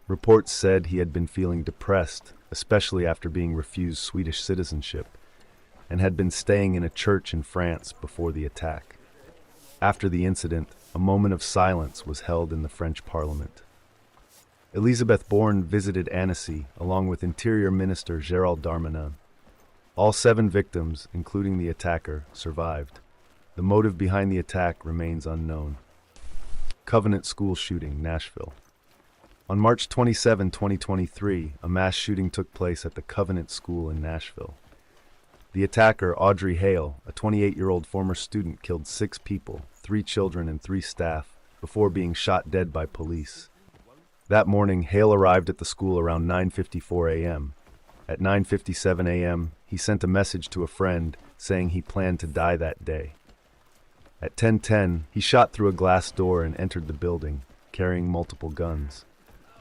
Speaker 1: Reports said he had been feeling depressed, especially after being refused Swedish citizenship, and had been staying in a church in France before the attack. After the incident, a moment of silence was held in the French Parliament. Elizabeth Borne visited Annecy along with Interior Minister Gérald Darmanin. All 7 victims, including the attacker, survived. The motive behind the attack remains unknown. Covenant School shooting, Nashville. On March 27, 2023, a mass shooting took place at the Covenant School in Nashville. The attacker, Audrey Hale, a 28-year-old former student, killed 6 people, 3 children and 3 staff, before being shot dead by police. That morning, Hale arrived at the school around 9:54 a.m. At 9:57 a.m., he sent a message to a friend saying he planned to die that day. At 10:10, he shot through a glass door and entered the building, carrying multiple guns.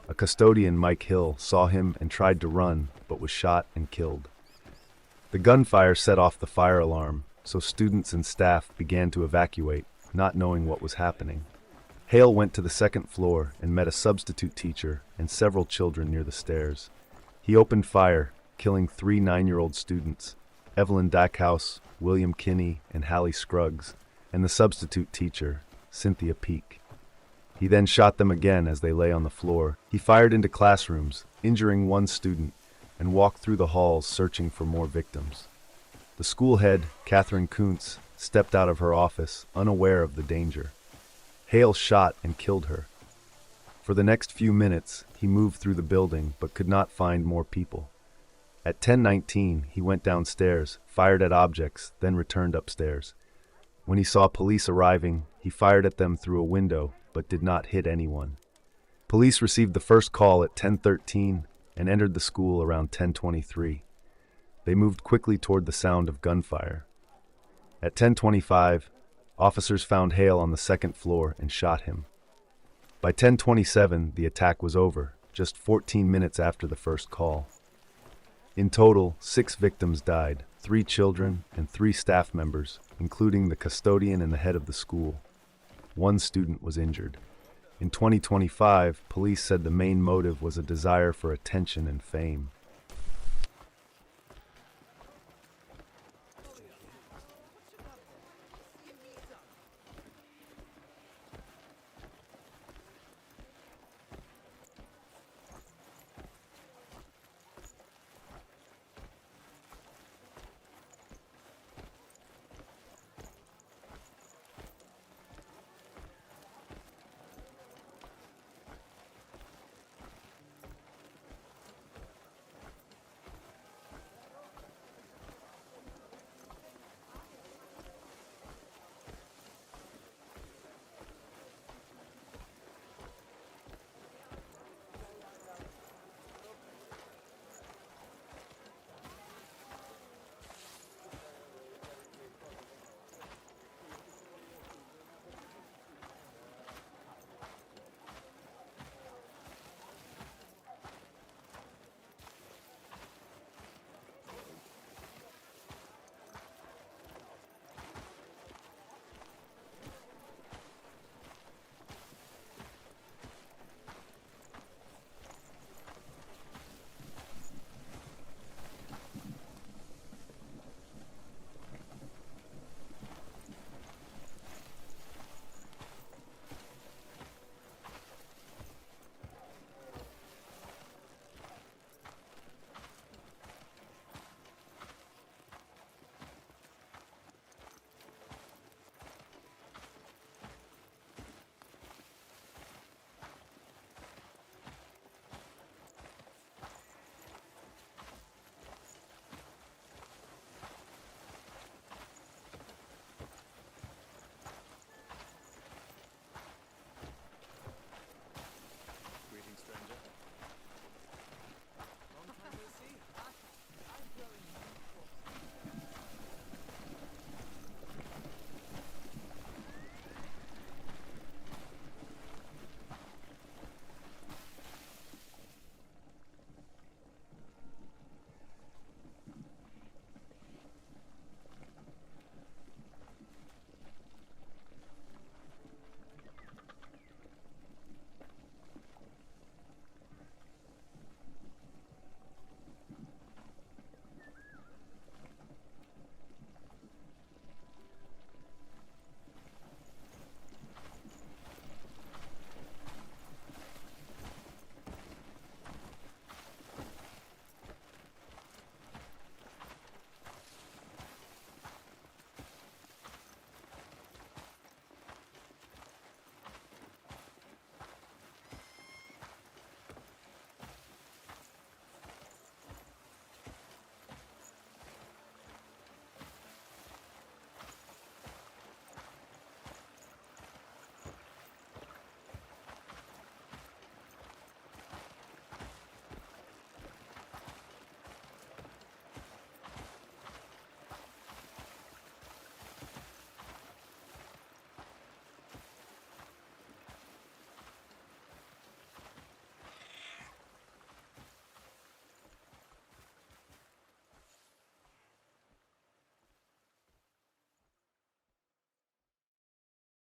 Speaker 1: A custodian, Mike Hill, saw him and tried to run, but was shot and killed. The gunfire set off the fire alarm, so students and staff began to evacuate, not knowing what was happening. Hale went to the second floor and met a substitute teacher and several children near the stairs. He opened fire, killing 3 9-year-old students, Evelyn Dackhouse, William Kinney, and Hallie Scruggs, and the substitute teacher, Cynthia Peake. He then shot them again as they lay on the floor. He fired into classrooms, injuring 1 student, and walked through the halls searching for more victims. The school head, Catherine Kuntz, stepped out of her office, unaware of the danger. Hale shot and killed her. For the next few minutes, he moved through the building but could not find more people. At 10:19, he went downstairs, fired at objects, then returned upstairs. When he saw police arriving, he fired at them through a window but did not hit anyone. Police received the first call at 10:13 and entered the school around 10:23. They moved quickly toward the sound of gunfire. At 10:25, officers found Hale on the second floor and shot him. By 10:27, the attack was over, just 14 minutes after the first call. In total, 6 victims died, 3 children and 3 staff members, including the custodian and the head of the school. 1 student was injured. In 2025, police said the main motive was a desire for attention and fame.